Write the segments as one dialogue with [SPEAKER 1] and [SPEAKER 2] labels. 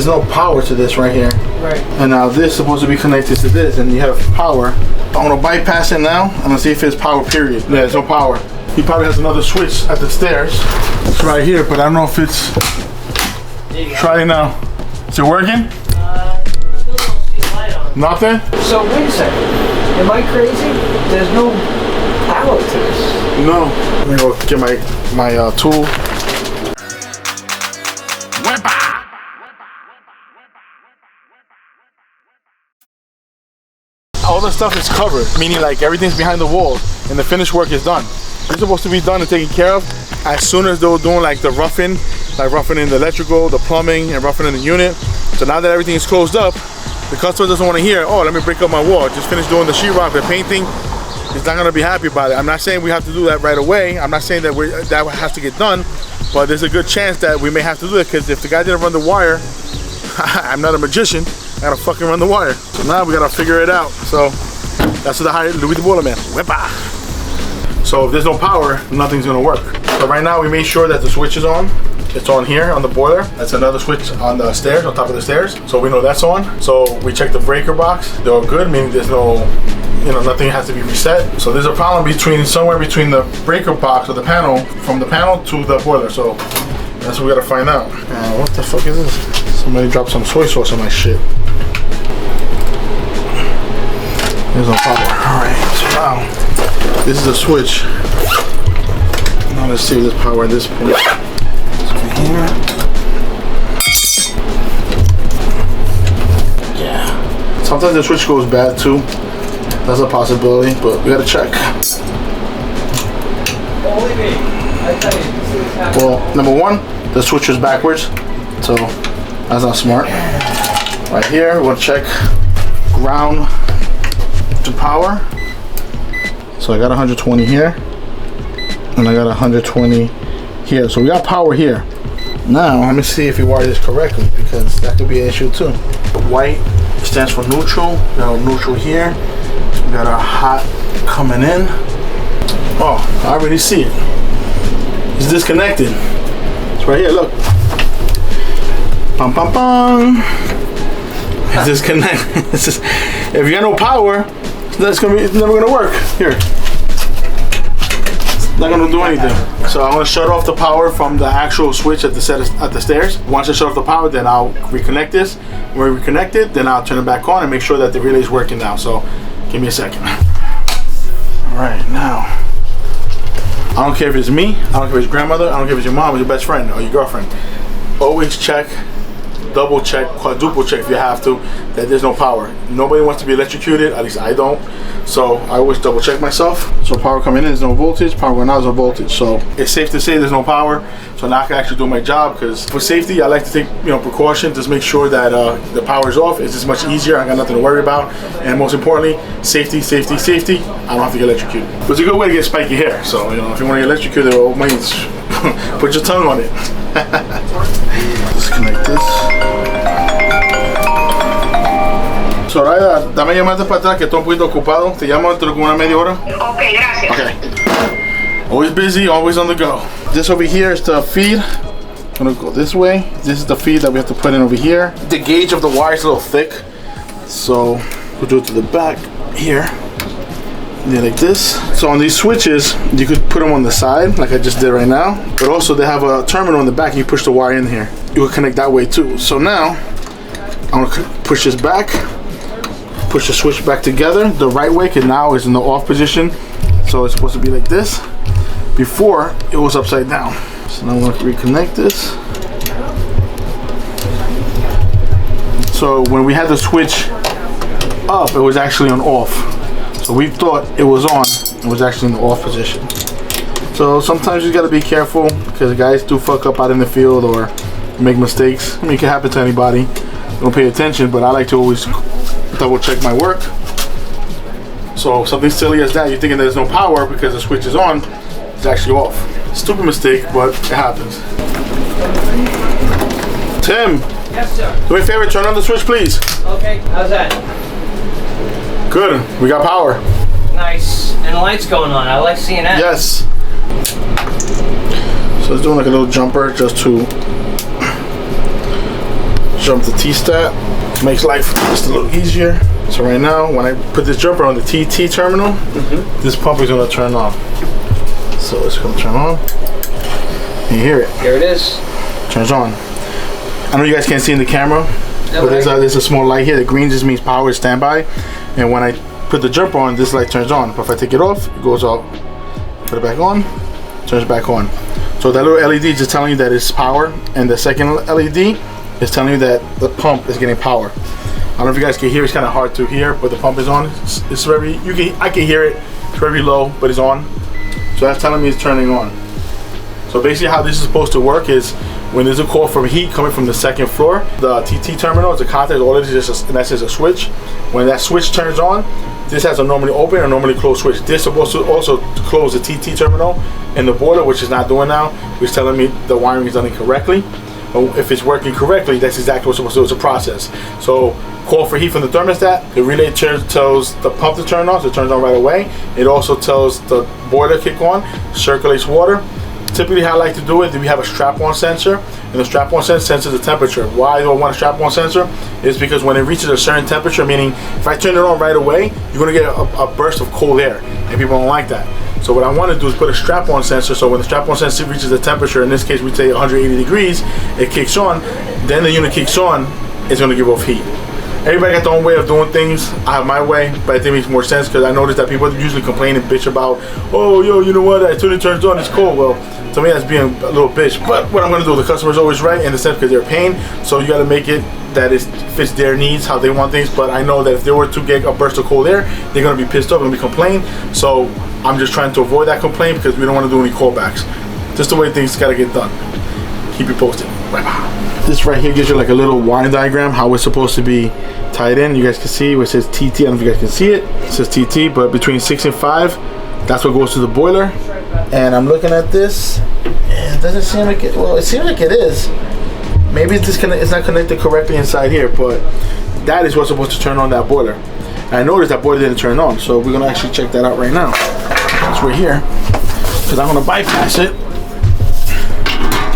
[SPEAKER 1] There's no power to this right here.
[SPEAKER 2] Right.
[SPEAKER 1] And now this is supposed to be connected to this, and you have power. I'm gonna bypass it now. I'm gonna see if it's power, period. Yeah, there's no power. He probably has another switch at the stairs. It's right here, but I don't know if it's... Try it now. Is it working?
[SPEAKER 2] Still don't see a light on.
[SPEAKER 1] Nothing?
[SPEAKER 2] So wait a second. Am I crazy? There's no power to this.
[SPEAKER 1] No. Let me go get my tool. All the stuff is covered, meaning like everything's behind the wall and the finished work is done. It's supposed to be done and taken care of as soon as they were doing like the roughing, like roughing in the electrical, the plumbing, and roughing in the unit. So now that everything is closed up, the customer doesn't want to hear, oh, let me break up my wall. Just finish doing the sheetrock, the painting. He's not gonna be happy about it. I'm not saying we have to do that right away. I'm not saying that that has to get done, but there's a good chance that we may have to do it because if the guy didn't run the wire, I'm not a magician. I gotta fucking run the wire. So now we gotta figure it out. So that's what I hired Louis the Boiler Man. Wepa. So if there's no power, nothing's gonna work. So right now we made sure that the switch is on. It's on here on the boiler. That's another switch on the stairs, on top of the stairs. So we know that's on. So we checked the breaker box. They're all good, meaning there's no, nothing has to be reset. So there's a problem somewhere between the breaker box or the panel, from the panel to the boiler. So that's what we gotta find out. What the fuck is this? Somebody dropped some soy sauce on my shit. There's no power. Alright, so now this is the switch. Now let's see if there's power at this point. It's over here. Yeah. Sometimes the switch goes bad too. That's a possibility, but we gotta check. Well, number one, the switch is backwards, so that's not smart. Right here, we'll check ground to power. So I got 120 here, and I got 120 here. So we got power here. Now let me see if we wire this correctly, because that could be an issue too. White stands for neutral. We got a neutral here. We got our hot coming in. Oh, I already see it. It's disconnected. It's right here. Look. Pum pum pum. It's disconnected. If you got no power, it's never gonna work. Here. It's not gonna do anything. So I'm gonna shut off the power from the actual switch at the stairs. Once I shut off the power, then I'll reconnect this. When we reconnect it, then I'll turn it back on and make sure that the relay is working now. So give me a second. All right, now. I don't care if it's me, I don't care if it's grandmother, I don't care if it's your mom or your best friend or your girlfriend. Always check, double check, quadruple check if you have to, that there's no power. Nobody wants to be electrocuted, at least I don't. So I always double check myself. So power coming in, there's no voltage, power going out, there's no voltage. So it's safe to say there's no power. So now I can actually do my job, because for safety, I like to take precautions, just make sure that the power is off. It's just much easier, I got nothing to worry about. And most importantly, safety, safety, safety. I don't have to get electrocuted. But it's a good way to get spiky hair. So if you want to get electrocuted, well, put your tongue on it. Disconnect this. Soraya, dame llamarte para atrás que estoy un poquito ocupado. Te llamo dentro de una media hora.
[SPEAKER 3] Okay, gracias.
[SPEAKER 1] Okay. Always busy, always on the go. This over here is the feed. I'm gonna go this way. This is the feed that we have to put in over here. The gauge of the wire is a little thick, so we'll do it to the back here. Yeah, like this. So on these switches, you could put them on the side, like I just did right now. But also they have a terminal in the back, and you push the wire in here. You will connect that way too. So now, I'm gonna push this back, push the switch back together the right way, because now it's in the off position. So it's supposed to be like this. Before, it was upside down. So now I'm gonna reconnect this. So when we had the switch up, it was actually on off. So we thought it was on, it was actually in the off position. So sometimes you gotta be careful, because guys do fuck up out in the field or make mistakes. I mean, it can happen to anybody. Don't pay attention, but I like to always double check my work. So something silly as that, you're thinking there's no power because the switch is on, it's actually off. Stupid mistake, but it happens. Tim.
[SPEAKER 2] Yes, sir.
[SPEAKER 1] Do me a favor, turn on the switch, please.
[SPEAKER 2] Okay, how's that?
[SPEAKER 1] Good, we got power.
[SPEAKER 2] Nice. And the light's going on. I like seeing that.
[SPEAKER 1] Yes. So it's doing like a little jumper just to jump the T-stat. Makes life just a little easier. So right now, when I put this jumper on the TT terminal, this pump is gonna turn on. So it's gonna turn on. You hear it.
[SPEAKER 2] Here it is.
[SPEAKER 1] Turns on. I know you guys can't see in the camera, but there's a small light here. The green just means power is standby. And when I put the jumper on, this light turns on. But if I take it off, it goes out. Put it back on, turns back on. So that little LED is just telling you that it's power, and the second LED is telling you that the pump is getting power. I don't know if you guys can hear. It's kind of hard to hear, but the pump is on. It's very. I can hear it. It's very low, but it's on. So that's telling me it's turning on. So basically, how this is supposed to work is when there's a call from heat coming from the second floor, the TT terminal is a contact. All it is just and that's just a switch. When that switch turns on, this has a normally open or normally closed switch. This is supposed to also close the TT terminal in the boiler, which is not doing now, which is telling me the wiring is done incorrectly. But if it's working correctly, that's exactly what's supposed to do. It's a process. So call for heat from the thermostat. The relay tells the pump to turn on, so it turns on right away. It also tells the boiler to kick on, circulates water. Typically how I like to do it, we have a strap-on sensor, and the strap-on sensor senses the temperature. Why do I want a strap-on sensor? Is because when it reaches a certain temperature, meaning if I turn it on right away, you're gonna get a burst of cold air, and people don't like that. So what I want to do is put a strap-on sensor, so when the strap-on sensor reaches the temperature, in this case we say 180 degrees, it kicks on, then the unit kicks on, it's gonna give off heat. Everybody got their own way of doing things. I have my way, but I think it makes more sense because I noticed that people usually complain and bitch about, oh, yo, you know what, as soon as it turns on, it's cold. Well, to me, that's being a little bitch. But what I'm going to do, the customer's always right in the sense because they're paying, so you got to make it that it fits their needs, how they want things. But I know that if they were to get a burst of cold air, they're going to be pissed off and be complain. So I'm just trying to avoid that complaint because we don't want to do any callbacks. Just the way things got to get done. Keep you posted. Bye-bye. This right here gives you like a little wiring diagram, how it's supposed to be tied in. You guys can see where it says TT. I don't know if you guys can see it. It says TT, but between 6 and 5, that's what goes to the boiler. And I'm looking at this, and it doesn't seem like it. Well, it seems like it is. Maybe it's not connected correctly inside here, but that is what's supposed to turn on that boiler. And I noticed that boiler didn't turn on, so we're gonna actually check that out right now. It's right here, because I'm gonna bypass it.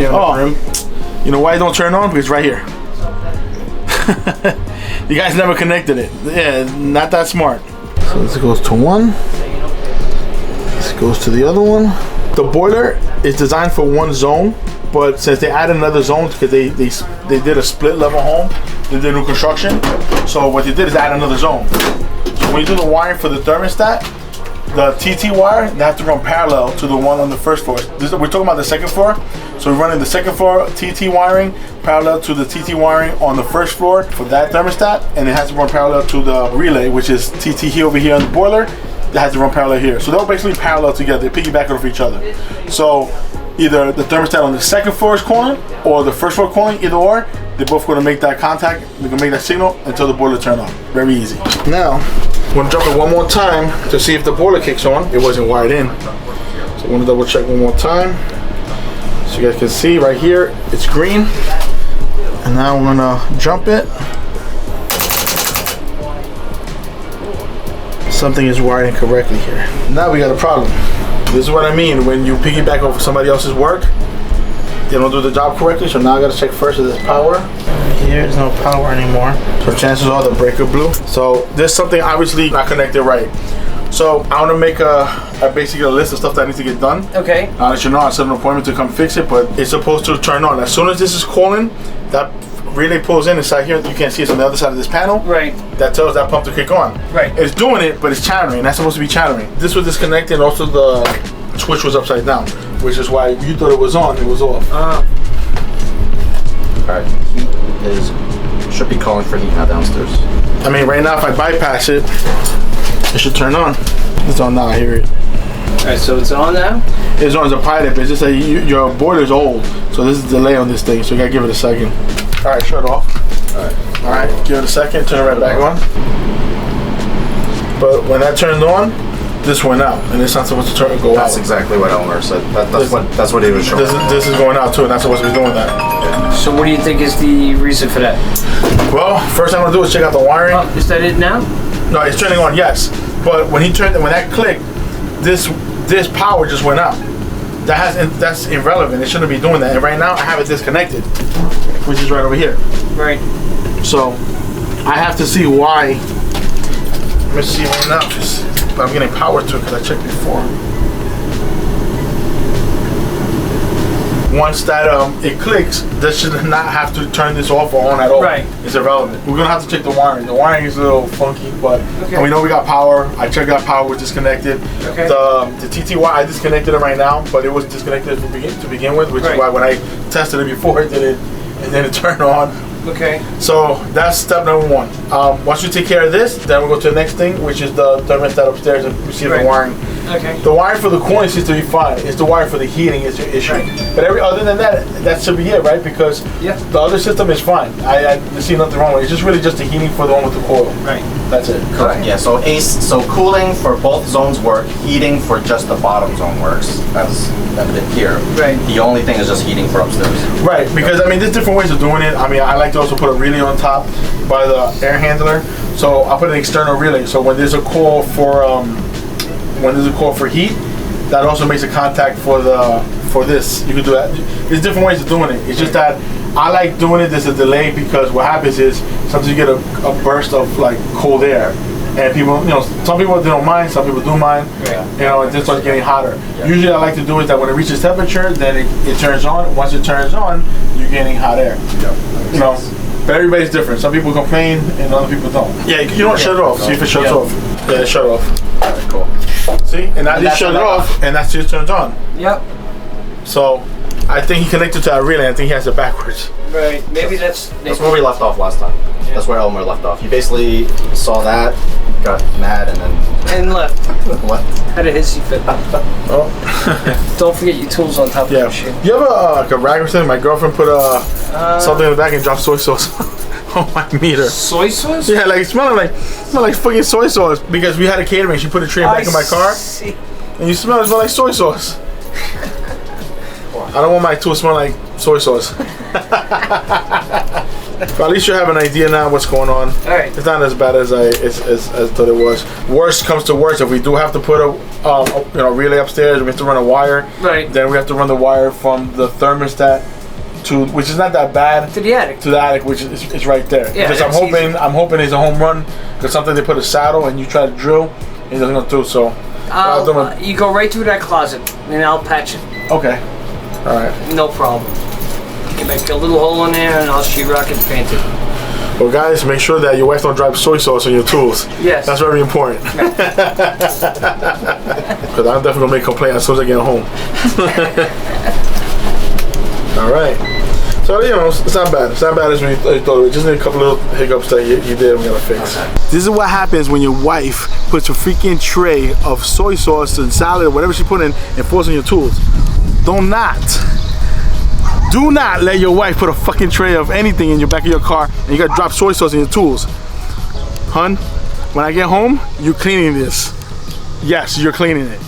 [SPEAKER 1] Oh. You know why it don't turn on? Because it's right here. You guys never connected it. Yeah, not that smart. So this goes to one. This goes to the other one. The boiler is designed for one zone, but since they added another zone because they did a split level home, they did new construction. So what they did is add another zone. So when you do the wiring for the thermostat, the TT wire, they have to run parallel to the one on the first floor. We're talking about the second floor. So we're running the second floor TT wiring parallel to the TT wiring on the first floor for that thermostat, and it has to run parallel to the relay, which is TT here over here on the boiler. That has to run parallel here. So they're basically parallel together. They piggyback off each other. So either the thermostat on the second floor is calling or the first floor calling, either or, they're both going to make that contact. They're going to make that signal until the boiler turns on. Very easy. Now, I'm going to jump it one more time to see if the boiler kicks on. It wasn't wired in. So I'm going to double check one more time. So you guys can see right here, it's green. And now I'm going to jump it. Something is wired incorrectly here. Now we got a problem. This is what I mean when you piggyback over somebody else's work. They don't do the job correctly, so now I gotta check first if there's power. Here's no power anymore. So chances are the breaker blew. So there's something obviously not connected right. So I want to make basically a list of stuff that needs to get done. Okay. I'll let you know. I set an appointment to come fix it, but it's supposed to turn on. As soon as this is calling, that relay pulls in inside here. You can't see it's on the other side of this panel. Right. That tells that pump to kick on. Right. It's doing it, but it's chattering. That's supposed to be chattering. This was disconnected. Also, the switch was upside down, which is why you thought it was on. It was off.
[SPEAKER 3] All right. Heat should be calling for heat now downstairs.
[SPEAKER 1] I mean, right now, if I bypass it, it should turn on. It's on now. I hear it.
[SPEAKER 2] All right. So it's on now.
[SPEAKER 1] It's on as a pilot, but it's just that your boiler's old, so there's a delay on this thing. So you gotta give it a second. All right, shut off. All right, give it a second, turn it right back on. But when that turned on, this went out, and it's not supposed to go out.
[SPEAKER 3] That's exactly what Elmer said. That's what he was showing.
[SPEAKER 1] This is going out too, and not supposed to be doing that.
[SPEAKER 2] Yeah. So what do you think is the reason for that?
[SPEAKER 1] Well, first thing I'm gonna do is check out the wiring.
[SPEAKER 2] Oh, is that it now?
[SPEAKER 1] No, it's turning on, yes. But when that clicked, this power just went out. That's irrelevant. It shouldn't be doing that. And right now, I have it disconnected. which is right over here.
[SPEAKER 2] Right.
[SPEAKER 1] So I have to see why. Let me see right now, but I'm getting power to it because I checked before. Once that it clicks, this should not have to turn this off or on at all.
[SPEAKER 2] Right.
[SPEAKER 1] It's irrelevant. We're gonna have to check the wiring. The wiring is a little funky, but
[SPEAKER 2] okay.
[SPEAKER 1] And we know we got power. I checked that power was disconnected.
[SPEAKER 2] Okay.
[SPEAKER 1] The TTY, I disconnected it right now, but it was disconnected to begin with, which is why when I tested it before, it didn't turn on.
[SPEAKER 2] Okay.
[SPEAKER 1] So that's step number one. Once we take care of this, then we'll go to the next thing, which is the thermostat upstairs and receive the wiring.
[SPEAKER 2] Okay.
[SPEAKER 1] The wire for the cooling seems to be fine. It's the wire for the heating is your issue.
[SPEAKER 2] Right.
[SPEAKER 1] But other than that, that should be it, right? Because the other system is fine. I see nothing wrong with it. It's just really just the heating for the one with the coil.
[SPEAKER 2] Right.
[SPEAKER 1] That's it.
[SPEAKER 3] Correct. Yeah. So cooling for both zones work. Heating for just the bottom zone works. That's it here.
[SPEAKER 2] Right.
[SPEAKER 3] The only thing is just heating for upstairs.
[SPEAKER 1] Right. Because I mean, there's different ways of doing it. I mean, I like to also put a relay on top by the air handler. So I'll put an external relay. So when there's a call for heat, that also makes a contact for this. You can do that. There's different ways of doing it. It's just that I like doing it. There's a delay because what happens is sometimes you get a burst of like cold air, and people, some people they don't mind, some people do mind.
[SPEAKER 2] Yeah.
[SPEAKER 1] It just starts getting hotter. Yeah. Usually, I like to do it that when it reaches temperature, then it turns on. Once it turns on, you're getting hot air.
[SPEAKER 3] Yeah.
[SPEAKER 1] But everybody's different. Some people complain and other people don't. Yeah, you don't shut it off. See if it shuts off. Yeah, it shut off.
[SPEAKER 3] Alright, cool.
[SPEAKER 1] See, and now you shut it off, and that's just turns on.
[SPEAKER 2] Yep.
[SPEAKER 1] So, I think he connected to that relay. I think he has it backwards.
[SPEAKER 2] Right. Maybe that's
[SPEAKER 3] where we left off last time. Yeah. That's where Elmer left off. He basically saw that, got mad, and then
[SPEAKER 2] left.
[SPEAKER 3] What?
[SPEAKER 2] Had a hissy fit.
[SPEAKER 1] Oh.
[SPEAKER 2] Don't forget your tools on top of the machine.
[SPEAKER 1] You have like a rag or something? My girlfriend put something in the back and dropped soy sauce on my meter.
[SPEAKER 2] Soy sauce?
[SPEAKER 1] Yeah, like it smelled like fucking soy sauce because we had a catering. She put a tray back in my car, and you smell it like soy sauce. I don't want my tool to smell like soy sauce. But at least you have an idea now what's going on.
[SPEAKER 2] All right.
[SPEAKER 1] It's not as bad as I thought it was. Worst comes to worst, if we do have to put a relay upstairs, we have to run a wire.
[SPEAKER 2] Right.
[SPEAKER 1] Then we have to run the wire from the thermostat to, which is not that bad,
[SPEAKER 2] to the attic.
[SPEAKER 1] To the attic, which is right there.
[SPEAKER 2] Yeah.
[SPEAKER 1] Because I'm hoping it's a home run. Because sometimes they put a saddle and you try to drill, and it doesn't go through. So
[SPEAKER 2] you go right through that closet, and I'll patch it.
[SPEAKER 1] Okay. All right.
[SPEAKER 2] No problem. You make a little hole in there, and I'll sheetrock it and paint it.
[SPEAKER 1] Well, guys, make sure that your wife don't drop soy sauce on your tools.
[SPEAKER 2] Yes.
[SPEAKER 1] That's very important. Because I'm definitely going to make a complaint as soon as I get home. All right. So, it's not bad. It's not bad as we thought it was. Just need a couple little hiccups that you did and we got to fix. Okay. This is what happens when your wife puts a freaking tray of soy sauce and salad or whatever she put in and force on your tools. Do not let your wife put a fucking tray of anything in your back of your car and you gotta drop soy sauce in your tools. Hun, when I get home, you're cleaning this. Yes, you're cleaning it.